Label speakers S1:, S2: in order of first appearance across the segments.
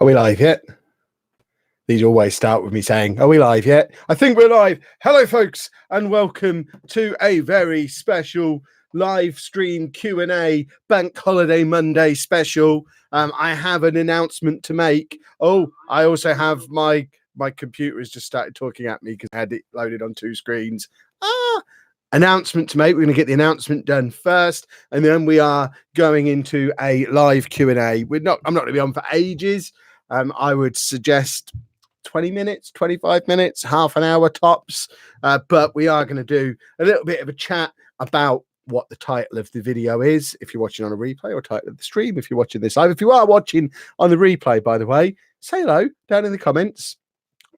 S1: Are we live yet? These always start with me saying, are we live yet? I think we're live. Hello, folks, and welcome to a very special live stream Q&A Bank Holiday Monday special. I have an announcement to make. Oh, I also have my computer has just started talking at me because I had it loaded on two screens. Announcement to make. We're going to get the announcement done first, and then we are going into a live Q&A. I'm not going to be on for ages. I would suggest 20 minutes, 25 minutes, half an hour tops. But we are going to do a little bit of a chat about what the title of the video is, if you're watching on a replay, or title of the stream, if you're watching this live. If you are watching on the replay, by the way, say hello down in the comments.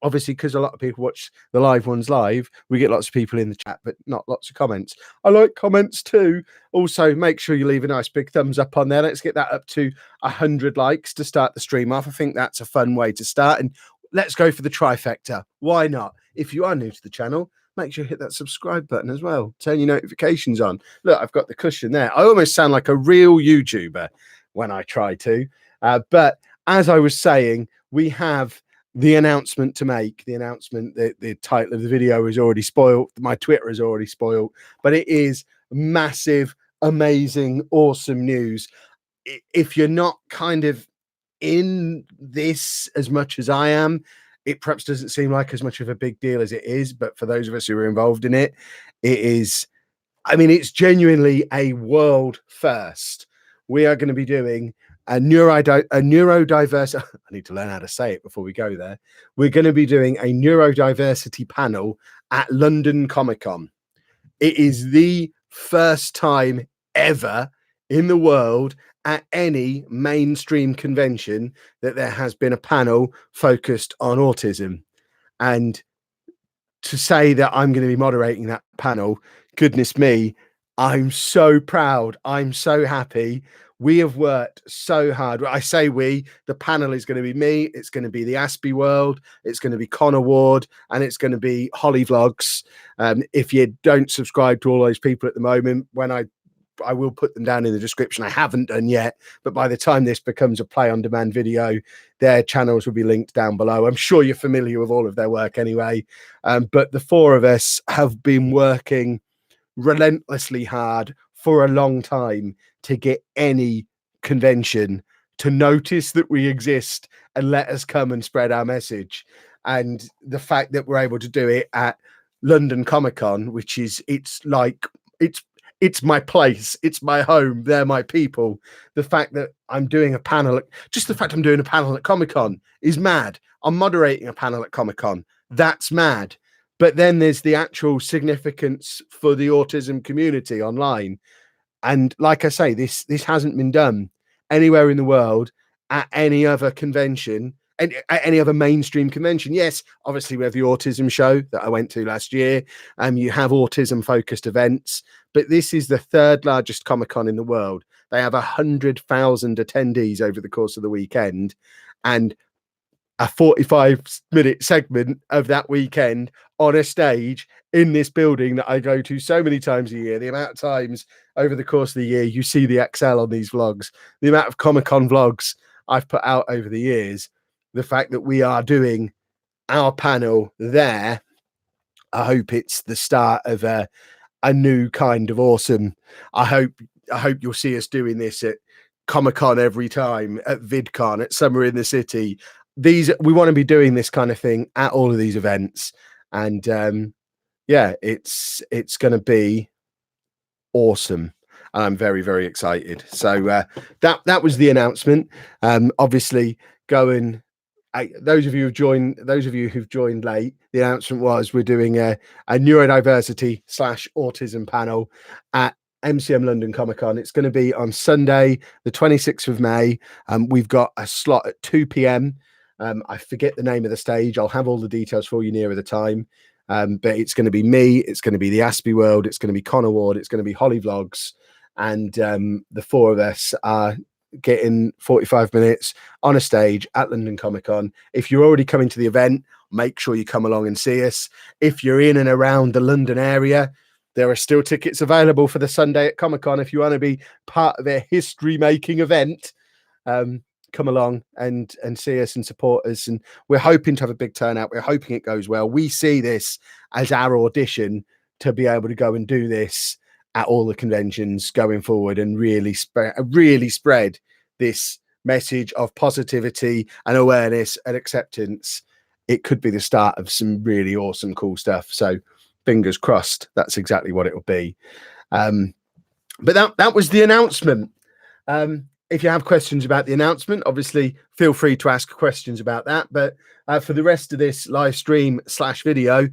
S1: Obviously, because a lot of people watch the live ones live, we get lots of people in the chat, but not lots of comments. I like comments too. Also, make sure you leave a nice big thumbs up on there. Let's get that up to 100 likes to start the stream off. I think that's a fun way to start. And let's go for the trifecta. Why not? If you are new to the channel, make sure you hit that subscribe button as well. Turn your notifications on. Look, I've got the cushion there. I almost sound like a real YouTuber when I try to. But as I was saying, we have the announcement to make. The announcement, the title of the video is already spoiled. My Twitter is already spoiled. But it is massive, amazing, awesome news. If you're not kind of in this as much as I am, it perhaps doesn't seem like as much of a big deal as it is. But for those of us who are involved in it, it is, I mean, it's genuinely a world first. We are going to be doing a neurodiversity. I need to learn how to say it before we go there. We're going to be doing a neurodiversity panel at London Comic Con. It is the first time ever in the world at any mainstream convention that there has been a panel focused on autism. And to say that I'm going to be moderating that panel, goodness me, I'm so proud. I'm so happy. We have worked so hard. I say we, the panel is going to be me. It's going to be the Aspie World. It's going to be Connor Ward, and it's going to be Holly Vlogs. If you don't subscribe to all those people at the moment, when I will put them down in the description. I haven't done yet, but by the time this becomes a play on demand video, their channels will be linked down below. I'm sure you're familiar with all of their work anyway. But the four of us have been working relentlessly hard for a long time to get any convention to notice that we exist and let us come and spread our message. And the fact that we're able to do it at London Comic Con, which is, it's my place, it's my home, they're my people. The fact that I'm doing a panel, just the fact I'm doing a panel at Comic Con is mad. I'm moderating a panel at Comic Con. That's mad. But then there's the actual significance for the autism community online. And like I say, this hasn't been done anywhere in the world at any other convention, and at any other mainstream convention. Yes, obviously we have the autism show that I went to last year. You have autism focused events, but this is the third largest Comic-Con in the world. They have 100,000 attendees over the course of the weekend, and a 45-minute segment of that weekend on a stage in this building that I go to so many times a year. The amount of times over the course of the year you see the Excel on these vlogs, the amount of Comic-Con vlogs I've put out over the years, the fact that we are doing our panel there, I hope it's the start of a new kind of awesome. I hope you'll see us doing this at Comic-Con every time, at VidCon, at Summer in the City. We want to be doing this kind of thing at all of these events. And yeah, it's going to be awesome. And I'm very, very excited. So that was the announcement. Obviously, those of you who've joined late, the announcement was we're doing a neurodiversity / autism panel at MCM London Comic Con. It's going to be on Sunday, the 26th of May. We've got a slot at 2 p.m. I forget the name of the stage. I'll have all the details for you nearer the time. But it's going to be me. It's going to be the Aspie World. It's going to be Connor Ward. It's going to be Holly Vlogs. And the four of us are getting 45 minutes on a stage at London Comic Con. If you're already coming to the event, make sure you come along and see us. If you're in and around the London area, there are still tickets available for the Sunday at Comic Con if you want to be part of a history-making event. come along and see us and support us. And we're hoping to have a big turnout. We're hoping it goes well. We see this as our audition to be able to go and do this at all the conventions going forward and really spread this message of positivity and awareness and acceptance. It could be the start of some really awesome, cool stuff. So fingers crossed, that's exactly what it will be. But that was the announcement. If you have questions about the announcement, obviously feel free to ask questions about that. But for the rest of this live stream / video,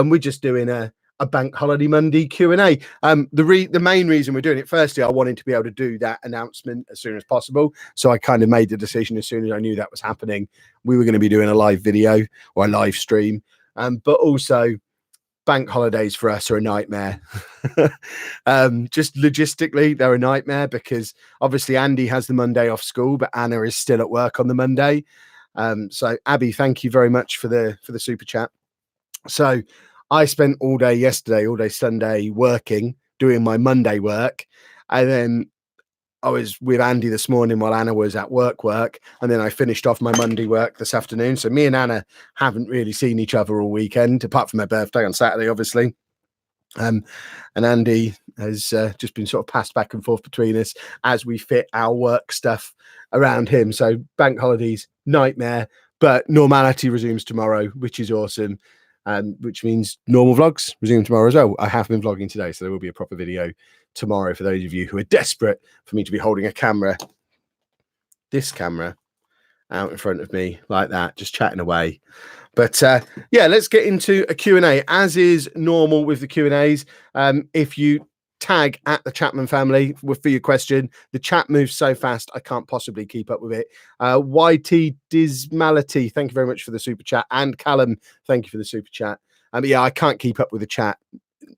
S1: we're just doing a Bank Holiday Monday Q&A. The main reason we're doing it, firstly, I wanted to be able to do that announcement as soon as possible. So I kind of made the decision as soon as I knew that was happening. We were going to be doing a live video or a live stream. But also, bank holidays for us are a nightmare. Just logistically, they're a nightmare because obviously Andy has the Monday off school, but Anna is still at work on the Monday. So Abby, thank you very much for the super chat. So I spent all day yesterday, all day Sunday working, doing my Monday work. And then I was with Andy this morning while Anna was at work. And then I finished off my Monday work this afternoon. So me and Anna haven't really seen each other all weekend, apart from her birthday on Saturday, obviously. And Andy has just been sort of passed back and forth between us as we fit our work stuff around him. So bank holidays, nightmare, but normality resumes tomorrow, which is awesome. Which means normal vlogs resume tomorrow as well. I have been vlogging today, so there will be a proper video tomorrow for those of you who are desperate for me to be holding a camera, this camera, out in front of me like that, just chatting away. But yeah, let's get into a Q&A. As is normal with the Q&As, if you tag at the Chapman family for your question, the chat moves so fast I can't possibly keep up with it. YT Dismality, thank you very much for the super chat. And Callum, thank you for the super chat. Yeah, I can't keep up with the chat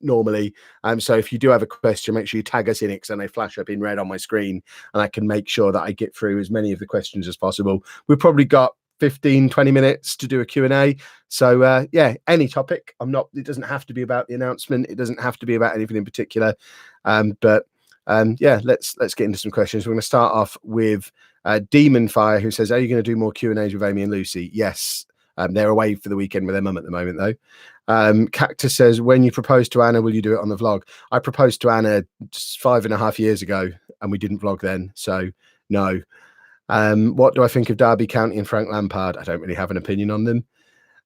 S1: normally. So if you do have a question, make sure you tag us in it, because then they flash up in red on my screen and I can make sure that I get through as many of the questions as possible. We've probably got 15-20 minutes to do a Q&A. So yeah, any topic. It doesn't have to be about the announcement. It doesn't have to be about anything in particular. But yeah, let's get into some questions. We're going to start off with Demon Fire, who says, are you going to do more Q&As with Amy and Lucy? Yes. They're away for the weekend with their mum at the moment, though. Cactus says, when you propose to Anna, will you do it on the vlog? I proposed to Anna 5.5 years ago and we didn't vlog then. So no. What do I think of Derby County and Frank Lampard? I don't really have an opinion on them.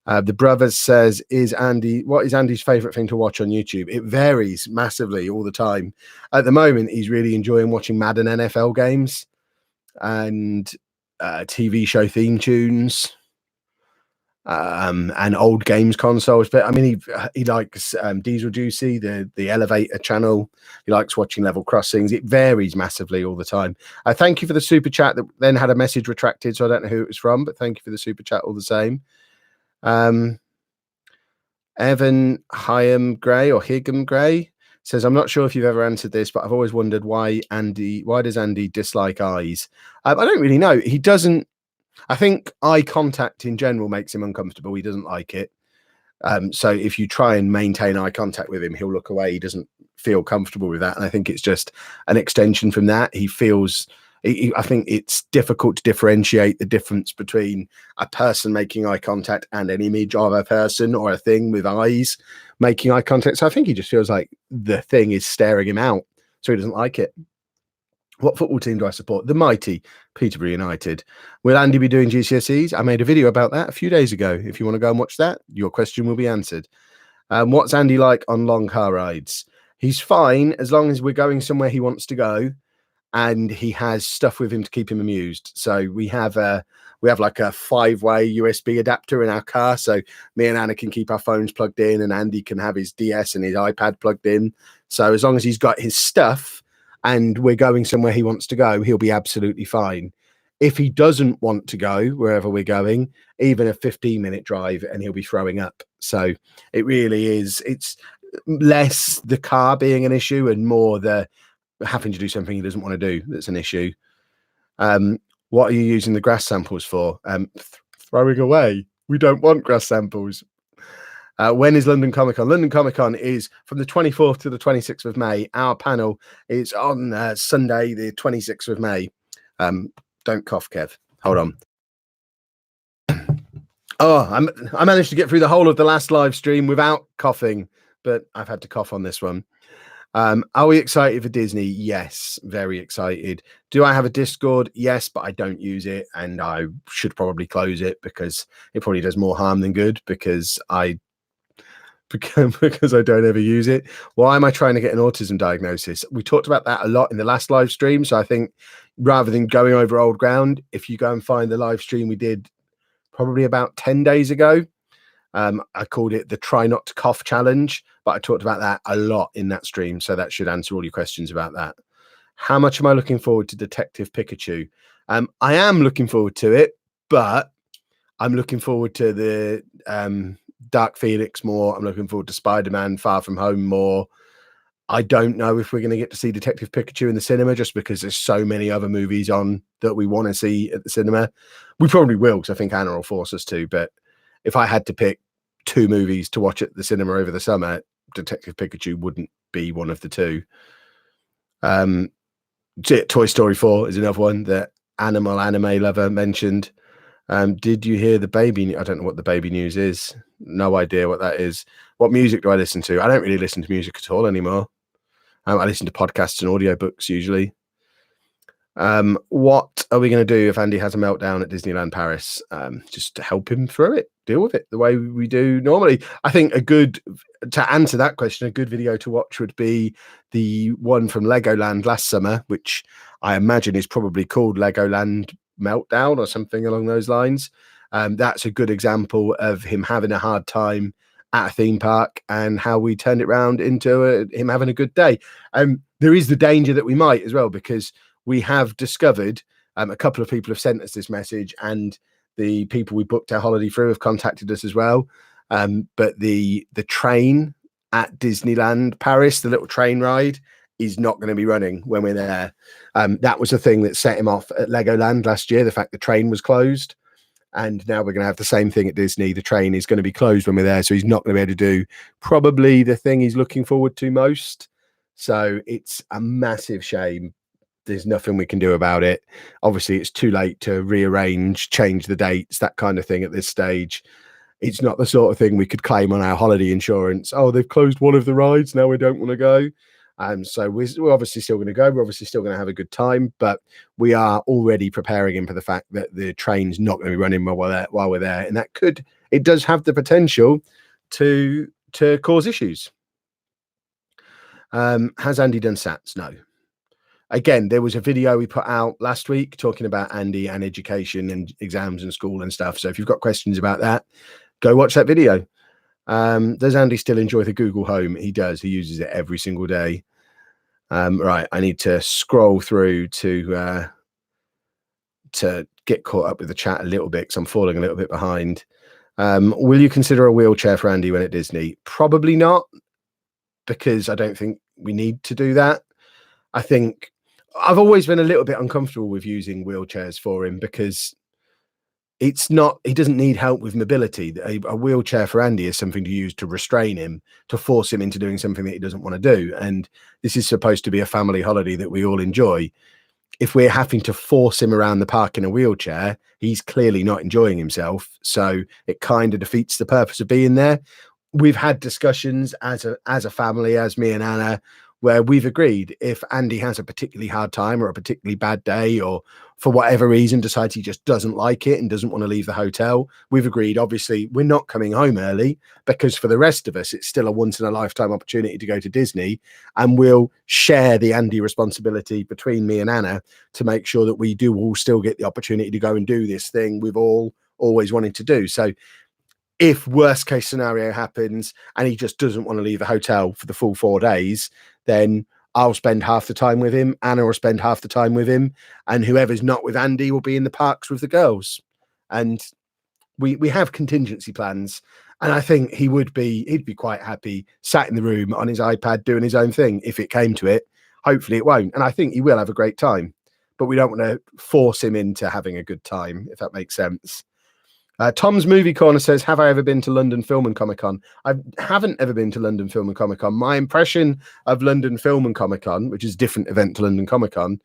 S1: The Brothers says, what is Andy's favorite thing to watch on YouTube? It varies massively all the time. At the moment, he's really enjoying watching Madden NFL games and TV show theme tunes and old games consoles. But I mean, he likes Diesel Juicy, the Elevator channel. He likes watching Level Crossings. It varies massively all the time. Thank you for the super chat that then had a message retracted, so I don't know who it was from, but thank you for the super chat all the same. Evan Hyam Gray or Higham Gray says, I'm not sure if you've ever answered this, but I've always wondered why does Andy dislike eyes? I don't really know. He doesn't. I think eye contact in general makes him uncomfortable. He doesn't like it. So if you try and maintain eye contact with him, he'll look away. He doesn't feel comfortable with that. And I think it's just an extension from that. I think it's difficult to differentiate the difference between a person making eye contact and an image of a person or a thing with eyes making eye contact. So I think he just feels like the thing is staring him out. So he doesn't like it. What football team do I support? The mighty Peterborough United. Will Andy be doing GCSEs? I made a video about that a few days ago. If you want to go and watch that, your question will be answered. What's Andy like on long car rides? He's fine as long as we're going somewhere he wants to go and he has stuff with him to keep him amused. So we have like a 5-way USB adapter in our car. So me and Anna can keep our phones plugged in and Andy can have his DS and his iPad plugged in. So as long as he's got his stuff and we're going somewhere he wants to go, he'll be absolutely fine. If he doesn't want to go wherever we're going, even a 15-minute drive, and he'll be throwing up. So it really is, it's less the car being an issue and more the having to do something he doesn't want to do that's an issue. What are you using the grass samples for? Throwing away. We don't want grass samples. When is London Comic Con? London Comic Con is from the 24th to the 26th of May. Our panel is on Sunday, the 26th of May. Don't cough, Kev. Hold on. Oh, I managed to get through the whole of the last live stream without coughing, but I've had to cough on this one. Are we excited for Disney? Yes, very excited. Do I have a Discord? Yes, but I don't use it, and I should probably close it because it probably does more harm than good because I don't ever use it. Why am I trying to get an autism diagnosis? We talked about that a lot in the last live stream, so I think rather than going over old ground, if you go and find the live stream we did probably about 10 days ago, I called it the Try Not to Cough Challenge, but I talked about that a lot in that stream, so that should answer all your questions about that. How much am I looking forward to Detective Pikachu? I am looking forward to it, but I'm looking forward to the Dark Phoenix more. I'm looking forward to Spider-Man Far From Home more. I don't know if we're going to get to see Detective Pikachu in the cinema just because there's so many other movies on that we want to see at the cinema. We probably will because I think Anna will force us to, but if I had to pick 2 movies to watch at the cinema over the summer, Detective Pikachu wouldn't be one of the 2. Toy Story 4 is another one that Animal Anime Lover mentioned. Did you hear the baby? I don't know what the baby news is. No idea what that is. What music do I listen to? I don't really listen to music at all anymore. I listen to podcasts and audiobooks usually. What are we going to do if Andy has a meltdown at Disneyland Paris? Just to help him through it, deal with it the way we do normally. I think to answer that question, a good video to watch would be the one from Legoland last summer, which I imagine is probably called Legoland Meltdown or something along those lines. That's a good example of him having a hard time at a theme park and how we turned it around into him having a good day. There is the danger that we might as well, because we have discovered a couple of people have sent us this message, and the people we booked our holiday through have contacted us as well. But the train at Disneyland Paris, the little train ride, is not going to be running when we're there. That was the thing that set him off at Legoland last year, the fact the train was closed. And now we're going to have the same thing at Disney. The train is going to be closed when we're there, so he's not going to be able to do probably the thing he's looking forward to most. So it's a massive shame. There's nothing we can do about it. Obviously, it's too late to rearrange, change the dates, that kind of thing at this stage. It's not the sort of thing we could claim on our holiday insurance. Oh, they've closed one of the rides, now we don't want to go. So we're obviously still going to go. We're obviously still going to have a good time, but we are already preparing him for the fact that the train's not going to be running while we're there, and it does have the potential to cause issues. Has Andy done SATs? No. Again, there was a video we put out last week talking about Andy and education and exams and school and stuff. So if you've got questions about that, go watch that video. Does Andy still enjoy the Google Home? He does. He uses it every single day. Right, I need to scroll through to get caught up with the chat a little bit because I'm falling a little bit behind. Will you consider a wheelchair for Andy when at Disney? Probably not, because I don't think we need to do that. I think I've always been a little bit uncomfortable with using wheelchairs for him because he doesn't need help with mobility. A wheelchair for Andy is something to use to restrain him, to force him into doing something that he doesn't want to do. And this is supposed to be a family holiday that we all enjoy. If we're having to force him around the park in a wheelchair, he's clearly not enjoying himself. So it kind of defeats the purpose of being there. We've had discussions as a family, as me and Anna, where we've agreed if Andy has a particularly hard time or a particularly bad day, or for whatever reason decides he just doesn't like it and doesn't want to leave the hotel, we've agreed, obviously, we're not coming home early, because for the rest of us, it's still a once in a lifetime opportunity to go to Disney, and we'll share the Andy responsibility between me and Anna to make sure that we do all still get the opportunity to go and do this thing we've all always wanted to do. So if worst case scenario happens and he just doesn't want to leave the hotel for the full 4 days, then I'll spend half the time with him, Anna will spend half the time with him, and whoever's not with Andy will be in the parks with the girls. And we have contingency plans, and I think he'd be quite happy sat in the room on his iPad doing his own thing if it came to it. Hopefully it won't, and I think he will have a great time, but we don't want to force him into having a good time, if that makes sense. Tom's Movie Corner says, have I ever been to London Film and Comic Con? I haven't ever been to London Film and Comic Con. My impression of London Film and Comic Con, which is a different event to London Comic Con,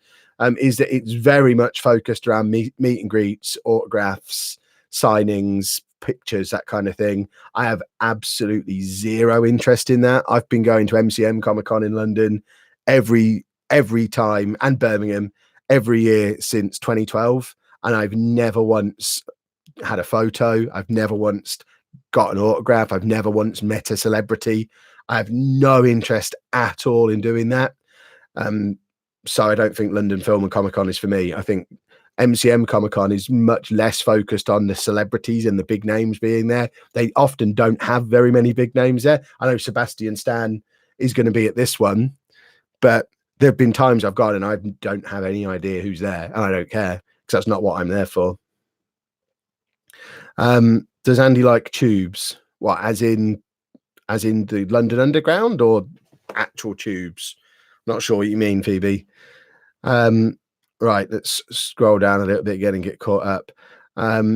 S1: is that it's very much focused around meet and greets, autographs, signings, pictures, that kind of thing. I have absolutely zero interest in that. I've been going to MCM Comic-Con in London every time, and Birmingham every year since 2012, and I've never once had a photo. I've never once got an autograph. I've never once met a celebrity. I have no interest at all in doing that. So I don't think London Film and Comic-Con is for me. I think MCM Comic-Con is much less focused on the celebrities and the big names being there. They often don't have very many big names there. I know Sebastian Stan is going to be at this one, but there have been times I've gone and I don't have any idea who's there, and I don't care because that's not what I'm there for. Does Andy like tubes? What, as in the London Underground or actual tubes? Not sure what you mean, Phoebe. Right, let's scroll down a little bit again and get caught up.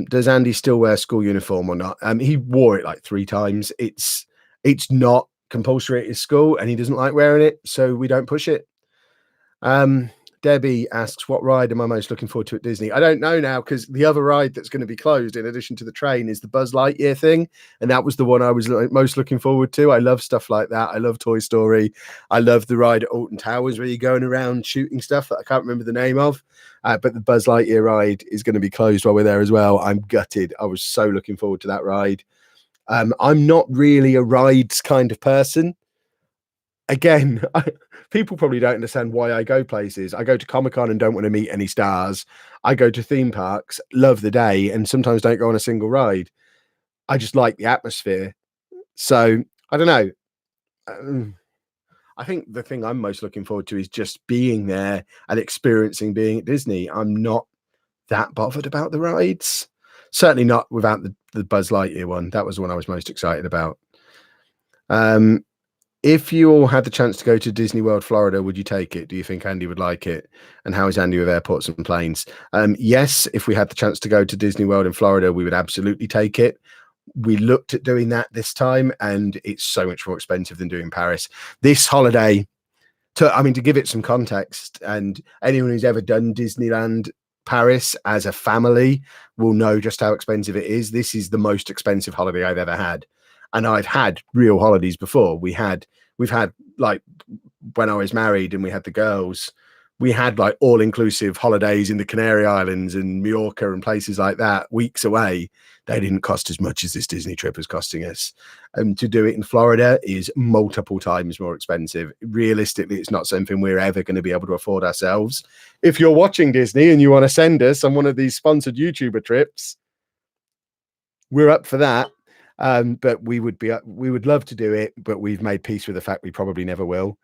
S1: Does Andy still wear school uniform or not? He wore it like 3 times. It's not compulsory at his school, and he doesn't like wearing it, so we don't push it. Debbie asks, what ride am I most looking forward to at Disney? I don't know now, because the other ride that's going to be closed in addition to the train is the Buzz Lightyear thing, and that was the one I was most looking forward to. I love stuff like that. I love Toy Story. I love the ride at Alton Towers where you're going around shooting stuff that I can't remember the name of, but the Buzz Lightyear ride is going to be closed while we're there as well. I'm gutted. I was so looking forward to that ride. I'm not really a rides kind of person. Again, people probably don't understand why I go places. I go to Comic-Con and don't want to meet any stars. I go to theme parks, love the day, and sometimes don't go on a single ride. I just like the atmosphere. So I don't know. I think the thing I'm most looking forward to is just being there and experiencing being at Disney. I'm not that bothered about the rides. Certainly not without the Buzz Lightyear one. That was the one I was most excited about. If you all had the chance to go to Disney World Florida, would you take it? Do you think Andy would like it? And how is Andy with airports and planes? Yes, if we had the chance to go to Disney World in Florida, we would absolutely take it. We looked at doing that this time, and it's so much more expensive than doing Paris. This holiday, to give it some context, and anyone who's ever done Disneyland Paris as a family will know just how expensive it is. This is the most expensive holiday I've ever had. And I've had real holidays before. We've had like when I was married and we had the girls, we had like all-inclusive holidays in the Canary Islands and Mallorca and places like that, weeks away. They didn't cost as much as this Disney trip is costing us. And to do it in Florida is multiple times more expensive. Realistically, it's not something we're ever going to be able to afford ourselves. If you're watching Disney and you want to send us on one of these sponsored YouTuber trips, we're up for that. But we would love to do it, but we've made peace with the fact we probably never will.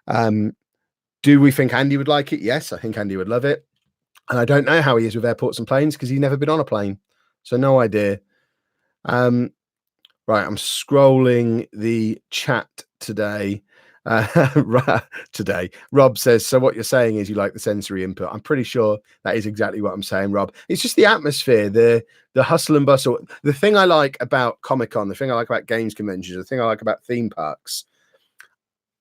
S1: Do we think Andy would like it? Yes, I think Andy would love it. And I don't know how he is with airports and planes because he's never been on a plane. So no idea. Right, I'm scrolling the chat today. Today, Rob says, so what you're saying is you like the sensory input. I'm pretty sure that is exactly what I'm saying, Rob. It's just the atmosphere, the hustle and bustle. The thing I like about Comic-Con, the thing I like about games conventions, the thing I like about theme parks,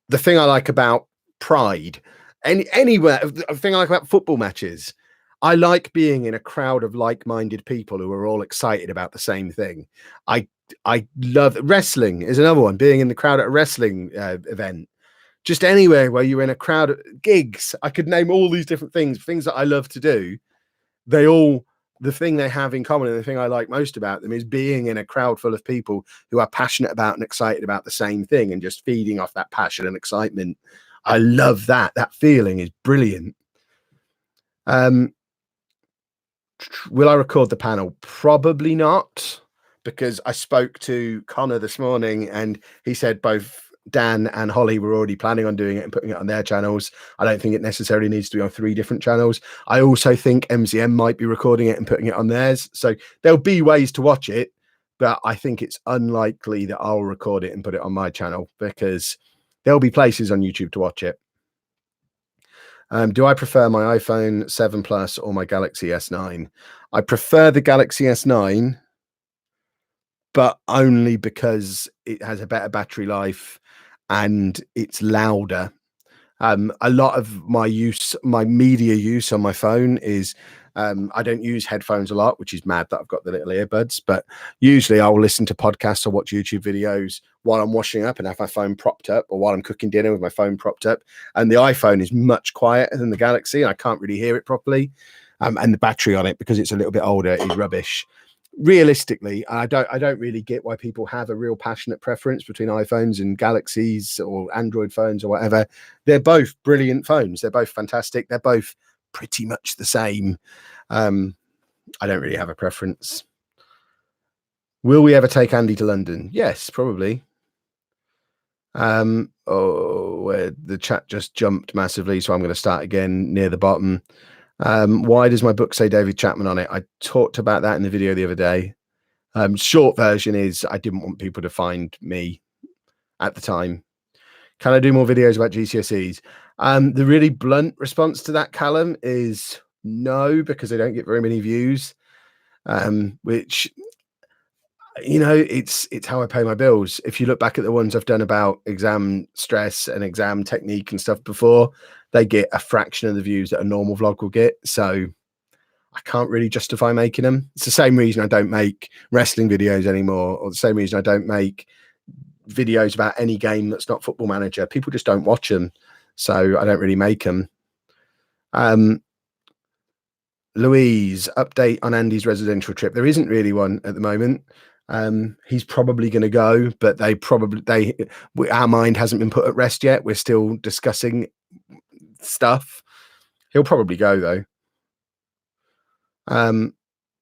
S1: the thing I like about Pride, anywhere, the thing I like about football matches. I like being in a crowd of like-minded people who are all excited about the same thing. I love wrestling is another one, being in the crowd at a wrestling event. Just anywhere where you're in a crowd of gigs. I could name all these different things that I love to do. The thing they have in common, and the thing I like most about them, is being in a crowd full of people who are passionate about and excited about the same thing and just feeding off that passion and excitement. I love that. That feeling is brilliant. Will I record the panel? Probably not, because I spoke to Connor this morning and he said both Dan and Holly were already planning on doing it and putting it on their channels. I don't think it necessarily needs to be on 3 different channels. I also think MCM might be recording it and putting it on theirs. So there'll be ways to watch it, but I think it's unlikely that I'll record it and put it on my channel because there'll be places on YouTube to watch it. Do I prefer my iPhone 7 Plus or my Galaxy S9? I prefer the Galaxy S9, but only because it has a better battery life and it's louder. A lot of my media use on my phone is I don't use headphones a lot, which is mad that I've got the little earbuds, but usually I'll listen to podcasts or watch YouTube videos while I'm washing up and have my phone propped up, or while I'm cooking dinner with my phone propped up. And the iPhone is much quieter than the Galaxy, and I can't really hear it properly. And the battery on it, because it's a little bit older, is rubbish. Realistically, I don't really get why people have a real passionate preference between iPhones and Galaxies or Android phones or whatever. They're both brilliant phones. They're both fantastic. They're both pretty much the same. I don't really have a preference. Will we ever take Andy to London? Yes, probably. The chat just jumped massively, so I'm going to start again near the bottom. Why does my book say David Chapman on it? I talked about that in the video the other day. Short version is I didn't want people to find me at the time. Can I do more videos about GCSEs? The really blunt response to that, Callum, is no, because they don't get very many views, which, you know, it's how I pay my bills. If you look back at the ones I've done about exam stress and exam technique and stuff before, they get a fraction of the views that a normal vlog will get. So I can't really justify making them. It's the same reason I don't make wrestling videos anymore, or the same reason I don't make videos about any game that's not Football Manager. People just don't watch them, so I don't really make them. Louise, update on Andy's residential trip. There isn't really one at the moment. He's probably going to go, but our mind hasn't been put at rest yet. We're still discussing stuff. He'll probably go though.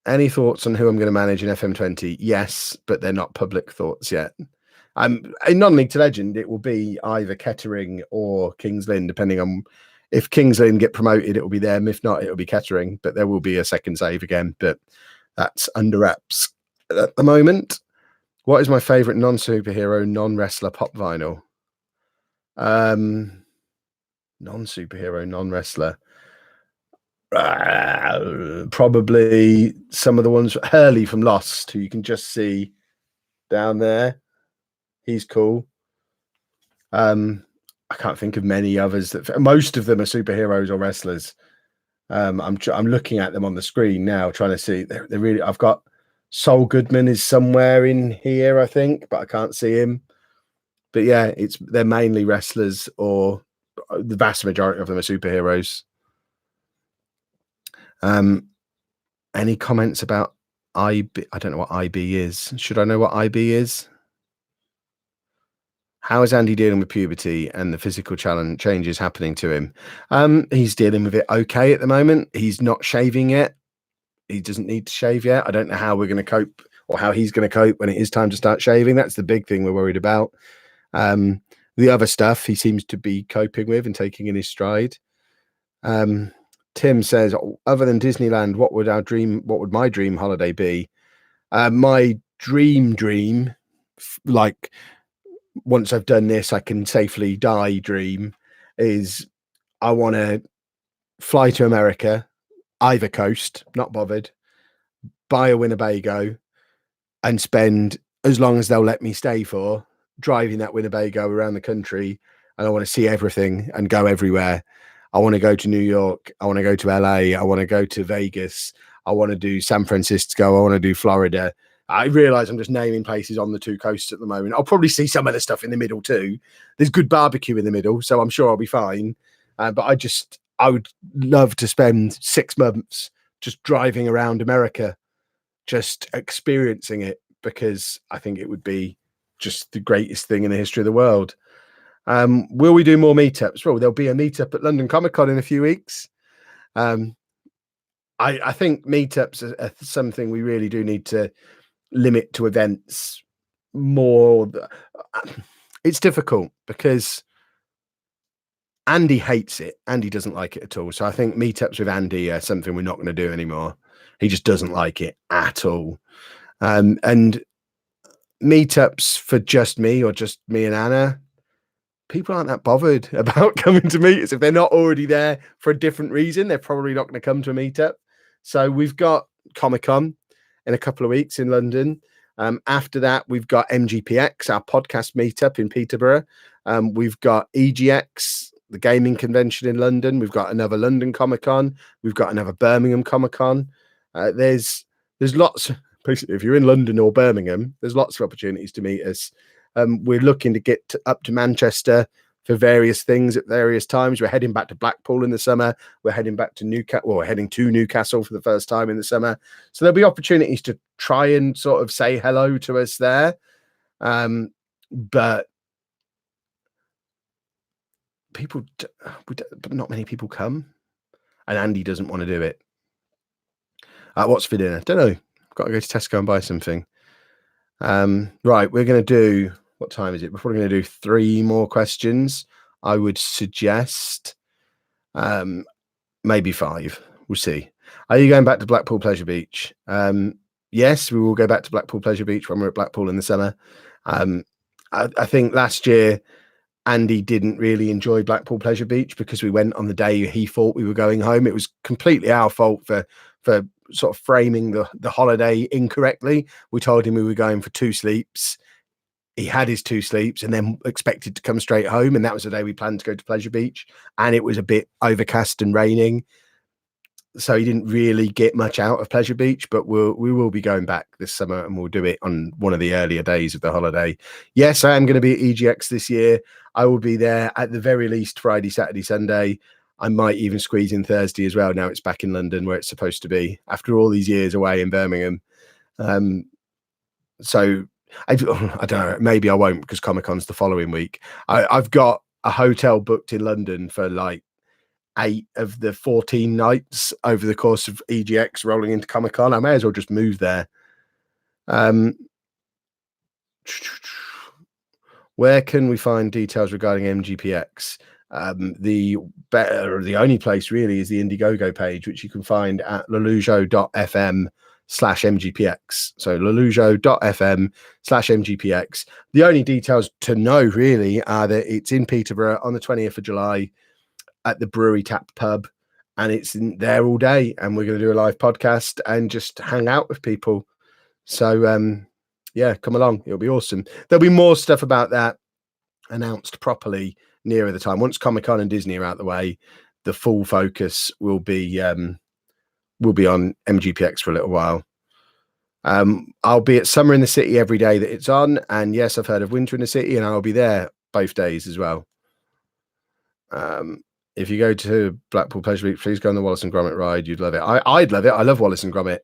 S1: Any thoughts on who I'm going to manage in FM20? Yes, but they're not public thoughts yet. In non-league to legend, it will be either Kettering or Kings Lynn, depending on if Kings Lynn get promoted, it will be them. If not, it'll be Kettering, but there will be a second save again, but that's under wraps at the moment. What is my favorite non-superhero, non-wrestler pop vinyl? Non-superhero, non-wrestler. Probably some of the ones, Hurley from Lost, who you can just see down there. He's cool. I can't think of many others. Most of them are superheroes or wrestlers. I'm looking at them on the screen now, trying to see. They're really. I've got Sol Goodman is somewhere in here, I think, but I can't see him. But yeah, they're mainly wrestlers, or the vast majority of them are superheroes. Any comments about IB? I don't know what IB is. Should I know what IB is? How is Andy dealing with puberty and the physical changes happening to him? He's dealing with it okay at the moment. He's not shaving yet. He doesn't need to shave yet. I don't know how we're going to cope, or how he's going to cope when it is time to start shaving. That's the big thing we're worried about. The other stuff he seems to be coping with and taking in his stride. Tim says, other than Disneyland, what would my dream holiday be? My dream, like, once I've done this, I can safely die dream, is I want to fly to America, either coast, not bothered, buy a Winnebago, and spend as long as they'll let me stay for driving that Winnebago around the country. And I want to see everything and go everywhere. I want to go to New York. I want to go to LA. I want to go to Vegas. I want to do San Francisco. I want to do Florida. I realize I'm just naming places on the two coasts at the moment. I'll probably see some of the stuff in the middle too. There's good barbecue in the middle, so I'm sure I'll be fine. But I would love to spend 6 months just driving around America, just experiencing it, because I think it would be just the greatest thing in the history of the world. Will we do more meetups? Well, there'll be a meetup at London Comic Con in a few weeks. I think meetups are something we really do need to limit to events more. It's difficult because Andy hates it. Andy doesn't like it at all. So I think meetups with Andy are something we're not going to do anymore. He just doesn't like it at all. And meetups for just me, or just me and Anna, people aren't that bothered about coming to meet us. If they're not already there for a different reason, they're probably not going to come to a meetup. So we've got Comic-Con in a couple of weeks in London. After that, we've got MGPX, our podcast meetup in Peterborough. We've got EGX, the gaming convention in London. We've got another London Comic Con. We've got another Birmingham Comic Con. There's lots. Basically, if you're in London or Birmingham, there's lots of opportunities to meet us. We're looking to get up to Manchester for various things at various times. We're heading back to Blackpool in the summer. We're heading back to Newcastle. Well, we're heading to Newcastle for the first time in the summer. So there'll be opportunities to try and sort of say hello to us there. But not many people come, and Andy doesn't want to do it. What's for dinner? Don't know. Got to go to Tesco and buy something. Right, we're going to do, what time is it? We're probably going to do 3 more questions. I would suggest maybe 5. We'll see. Are you going back to Blackpool Pleasure Beach? Yes, we will go back to Blackpool Pleasure Beach when we're at Blackpool in the summer. I think last year Andy didn't really enjoy Blackpool Pleasure Beach because we went on the day he thought we were going home. It was completely our fault for sort of framing the holiday incorrectly. We told him we were going for 2 sleeps. He had his 2 sleeps and then expected to come straight home. And that was the day we planned to go to Pleasure Beach. And it was a bit overcast and raining. So he didn't really get much out of Pleasure Beach, but we will be going back this summer and we'll do it on one of the earlier days of the holiday. Yes, I am going to be at EGX this year. I will be there at the very least Friday, Saturday, Sunday. I might even squeeze in Thursday as well. Now it's back in London where it's supposed to be after all these years away in Birmingham. So I don't know, maybe I won't because Comic-Con's the following week. I've got a hotel booked in London for like 8 of the 14 nights over the course of EGX rolling into Comic-Con. I may as well just move there. Where can we find details regarding MGPX? The only place really is the Indiegogo page, which you can find at lollujo.fm/MGPX. So lollujo.fm/MGPX. The only details to know really are that it's in Peterborough on the 20th of July at the Brewery Tap Pub, and it's in there all day, and we're going to do a live podcast and just hang out with people. So yeah, come along, it'll be awesome. There'll be more stuff about that announced properly nearer the time. Once Comic-Con and Disney are out the way, the full focus will be on MGPX for a little while. I'll be at Summer in the City every day that it's on, and yes, I've heard of Winter in the City, and I'll be there both days as well. If you go to Blackpool Pleasure Beach, please go on the Wallace and Gromit ride. You'd love it. I'd love it. I love Wallace and Gromit.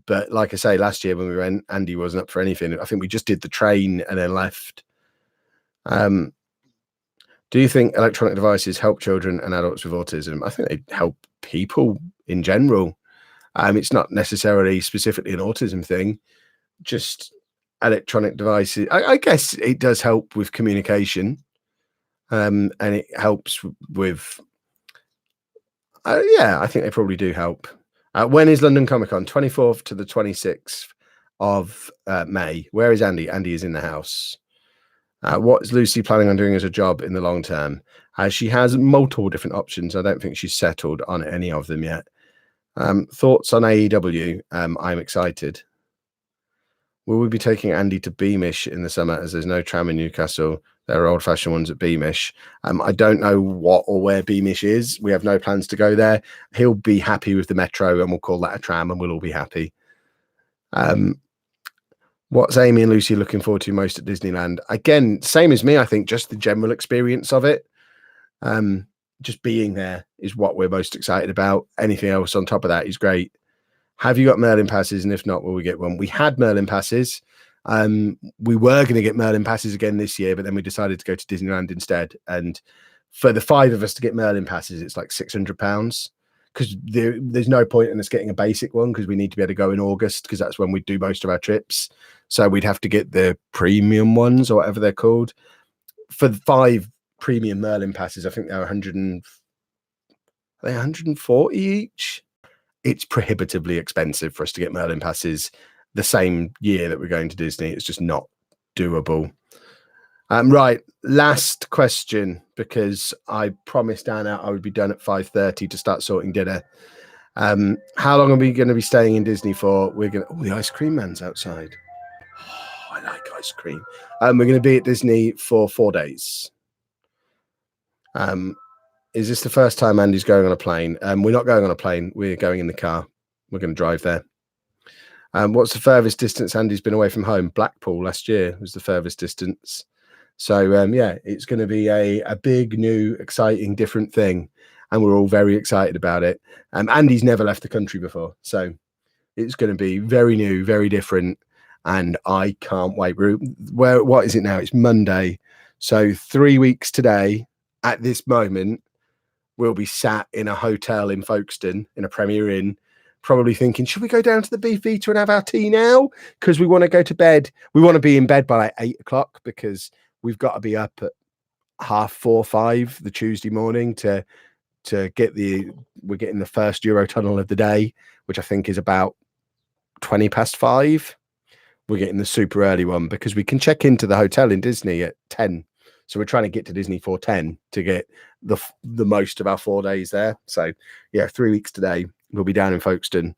S1: But like I say, last year when we went, Andy wasn't up for anything. I think we just did the train and then left. Do you think electronic devices help children and adults with autism? I think they help people in general. It's not necessarily specifically an autism thing, just electronic devices. I guess it does help with communication. And it helps with, yeah, I think they probably do help. When is London Comic Con? 24th to the 26th of May. Where is Andy? Andy is in the house. What is Lucy planning on doing as a job in the long term? She has multiple different options. I don't think she's settled on any of them yet. Thoughts on AEW? I'm excited. Will we be taking Andy to Beamish in the summer as there's no tram in Newcastle? There are old-fashioned ones at Beamish. I don't know what or where Beamish is. We have no plans to go there. He'll be happy with the metro and we'll call that a tram and we'll all be happy. What's Amy and Lucy looking forward to most at Disneyland? Again, same as me, I think, just the general experience of it. Just being there is what we're most excited about. Anything else on top of that is great. Have you got Merlin passes? And if not, will we get one? We had Merlin passes. We were going to get Merlin passes again this year, but then we decided to go to Disneyland instead. And for the 5 of us to get Merlin passes, it's like £600 because there's no point in us getting a basic one because we need to be able to go in August because that's when we do most of our trips. So we'd have to get the premium ones or whatever they're called. For the 5 premium Merlin passes, I think they're 140 each. It's prohibitively expensive for us to get Merlin passes the same year that we're going to Disney. It's just not doable. Right, last question, because I promised Anna I would be done at 5:30 to start sorting dinner. How long are we going to be staying in Disney for? We're going to, the ice cream man's outside. Oh, I like ice cream. We're going to be at Disney for 4 days. Is this the first time Andy's going on a plane? We're not going on a plane. We're going in the car. We're going to drive there. What's the furthest distance Andy's been away from home? Blackpool last year was the furthest distance. So, yeah, it's going to be a big, new, exciting, different thing. And we're all very excited about it. Andy's never left the country before. So it's going to be very new, very different. And I can't wait. What is it now? It's Monday. So 3 weeks today, at this moment, we'll be sat in a hotel in Folkestone, in a Premier Inn, probably thinking, should we go down to the Beef Eater and have our tea now? Because we want to go to bed. We want to be in bed by like 8 o'clock because we've got to be up at 4:30, 5 the Tuesday morning to get we're getting the first Eurotunnel of the day, which I think is about 20 past 5. We're getting the super early one because we can check into the hotel in Disney at 10. So we're trying to get to Disney for 10 to get the most of our 4 days there. So yeah, 3 weeks today, we'll be down in Folkestone.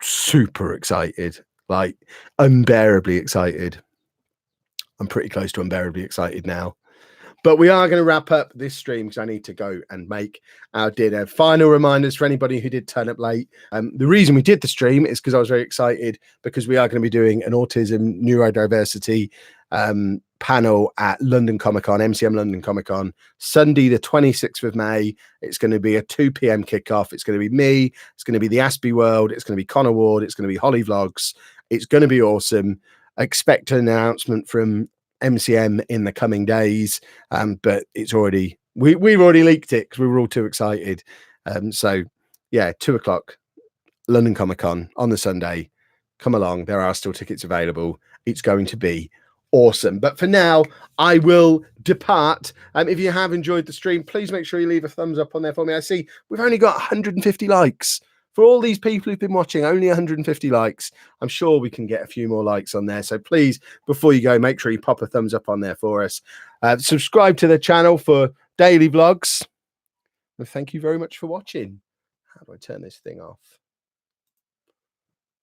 S1: Super excited, like unbearably excited. I'm pretty close to unbearably excited now. But we are going to wrap up this stream because I need to go and make our dinner. Final reminders for anybody who did turn up late. The reason we did the stream is because I was very excited because we are going to be doing an autism neurodiversity panel at London Comic Con, MCM London Comic Con, Sunday, the 26th of May. It's going to be a 2 p.m. kickoff. It's going to be me. It's going to be the Aspie World. It's going to be Connor Ward. It's going to be Holly Vlogs. It's going to be awesome. Expect an announcement from MCM in the coming days, but it's already we've already leaked it because we were all too excited. So yeah, 2 o'clock, London Comic Con on the Sunday. Come along, there are still tickets available. It's going to be awesome. But for now, I will depart. If you have enjoyed the stream, please make sure you leave a thumbs up on there for me. I see we've only got 150 likes. For all these people who've been watching, only 150 likes. I'm sure we can get a few more likes on there. So please, before you go, make sure you pop a thumbs up on there for us. Subscribe to the channel for daily vlogs. And thank you very much for watching. How do I turn this thing off?